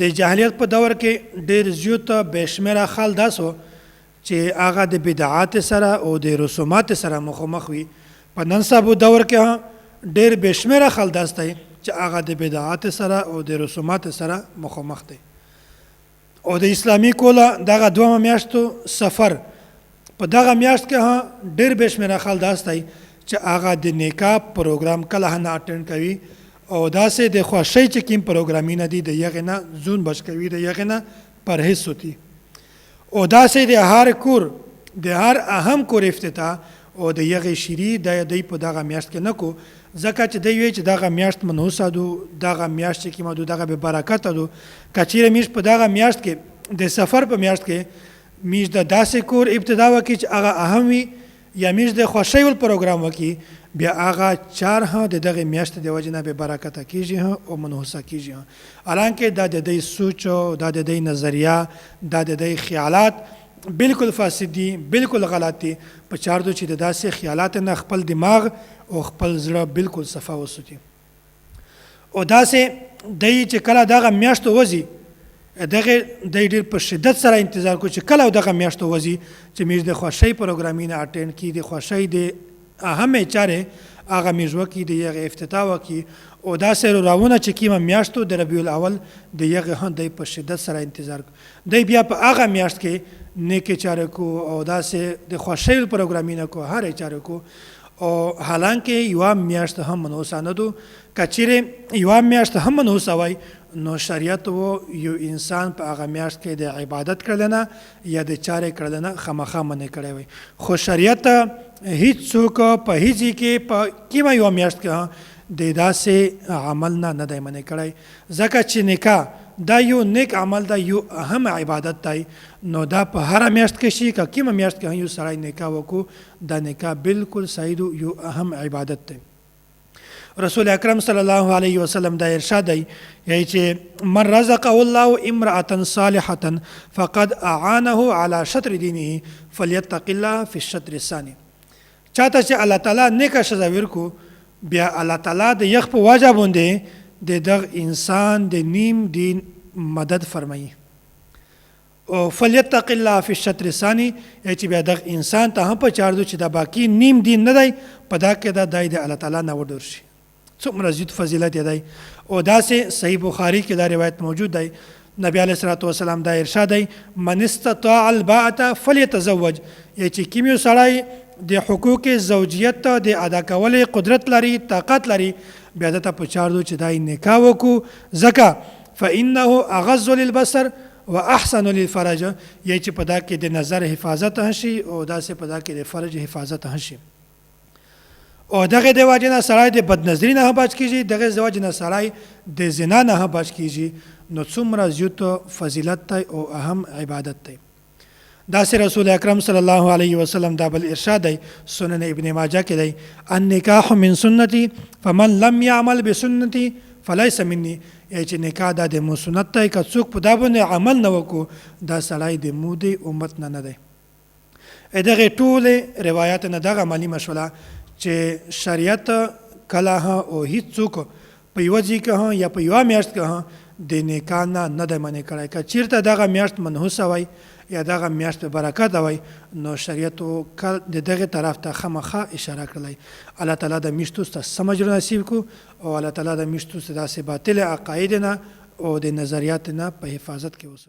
د جاهلیت په دور کې ډېر زیات بې شمېره خلک داسې وو چې هغه د بدعات سره او د رسومات سره مخامخ وي. په نن سبا دور کې ډېر بې شمېره خلک داسې دی چې هغه د بدعات سره او د رسومات سره مخامخ دی. او د اسلامي کوله دغه دوه میاشتو سفر په دغه میاشت کې ډېر بې شمېره خلک داسې دی چې هغه د نکاح پروګرام کله نه اټینډ کوي او داسې د خوښۍ چې کوم پروګرامونه دي د هغې نه ځون بچ کوي، د هغې نه پرهیز ساتي. او داسې د هر کور د هر اهم کور افتتاح او د هغې شیري د دوی په دغه میاشت کې نه کو، ځکه چې دوی وایي چې دغه میاشت منحوسه ده، دغه میاشت چې کومه ده دغه بې برکته ده. که چیرې موږ په دغه میاشت کې د سفر په میاشت کې موږ د داسې کور ابتدا وکړي چې هغه اهم وي یا موږ د خوښۍ ول پروګرام وکړي، بیا هغه چار د دغه میاشتې د وجې نه بې برکته کېږي او منحوسه کېږي. حالانکه دا د دوی سوچ او دا د دوی نظریه، دا د دوی خیالات بالکل فاسد دي، بالکل غلط دي. په چار دو چې د داسې خیالات نه خپل دماغ او خپل زړه بالکل صفا وساتي. او داسې دوی چې کله دغه میاشت وځي دغه دی ډېر په شدت سره انتظار کوي چې کله دغه میاشت وځي چې موږ د خوښۍ پروګرامونه اټینډ کړي، د خوښۍ د اهمې چارې هغه موږ وکړي، د هغې افتتاح وکړي. او داسې راونه چې کومه میاشتو د ربیع الاول د هغې هم دی په شدت سره انتظار کوي. دی بیا په هغه میاشت کې نیکې چارې کو او داسې د خوښۍ پروګرامونه کو، هرې چارې کو. او حالانکه یوه میاشت هم منحوسه نه ده. که چیرې یوه میاشت هم منحوسه وای نو شریعت و یو انسان په هغه میاشت کې د عبادت کړلنه یا د چارې کړلنه خامخا منع کړی وای. خو شریعت هیڅوک په هیڅ کې په کومه یوه میاشت کې د داسې عمل نه دی منع کړی، ځکه چې نکاح دا یو نیک عمل ده، یو اهم عبادت دی. نو دا په هره میاشت کې شي، که کومه میاشت کې یو سړی نکاح وکړو دا نکاح بالکل صحیح ده، یو اهم عبادت دی. رسول اکرم صلی الله علیه وسلم دا ارشاد دی یعنی چې من رزقه الله امرأة صالحة فقد اعانه على شطر دینه فلیتق الله فی الشطر الثانی. چاته چې الله تعالی نیکه ښځه ورکو بیا الله تعالی د یخ په وجه باندې د دغه انسان د نیم دین مدد فرمایي. او فلیتق الله فی الشطر الثانی یعنی چې بیا دغه انسان ته هم په چار دو چې دا باقي نیم دین نه دی په دا کې دا د الله تعالی نه وډور شي. څومره زیات فضیلت دی. او داسې صحیح بخاری کې دا روایت موجود دی. نبی علیه الصلاة والسلام دا ارشاد دی من استطاع الباءة فلیتزوج، یعنی چې کوم یو سړی د حقوق زوجیت د ادا کولو قدرت لري، طاقت لري، بیا دته په چار دو چې دا نکاح وکړو، ځکه فانه اغض للبصر واحسن للفرج، یعنی چې په دا کې د نظر حفاظت هشي او داسې په دا کې د فرج حفاظت هشي. او دغه د وجې نه سړی د بدنظري نه بچ کېږي، دغه د وجې نه سړی د زنا نه بچ کېږي. نو څومره زیات فضیلت دی او اهم عبادت دی. داسې رسول اکرم صلی الله علیه وسلم دا بل ارشاد دی سنن ابن ماجه کې دی النکاح من سنتي فمن لم يعمل بسنتي فليس مني، یعنی چې نکاح دا د مو سنت دی، که څوک په دا باندې عمل نه وکړو دا سړی د مو د امت نه دی. دغه ټولې روایات نه دغه معلومه شوله چې شریعت کله او هیڅوک په یوه ځای کې یا په یوه میاشت کې د نکاح نه دی منع کړی. که چېرته دغه میاشت منحوسه وای یا دغه میاشت برکت وای نو شریعت د دغه طرف ته خامخا اشاره کړلی. الله تعالی د میاشتو ته سمجھ نصیب کو او الله تعالی د میاشتو ته داسې باطل عقاید نه او د نظریات نه په حفاظت کې وسو.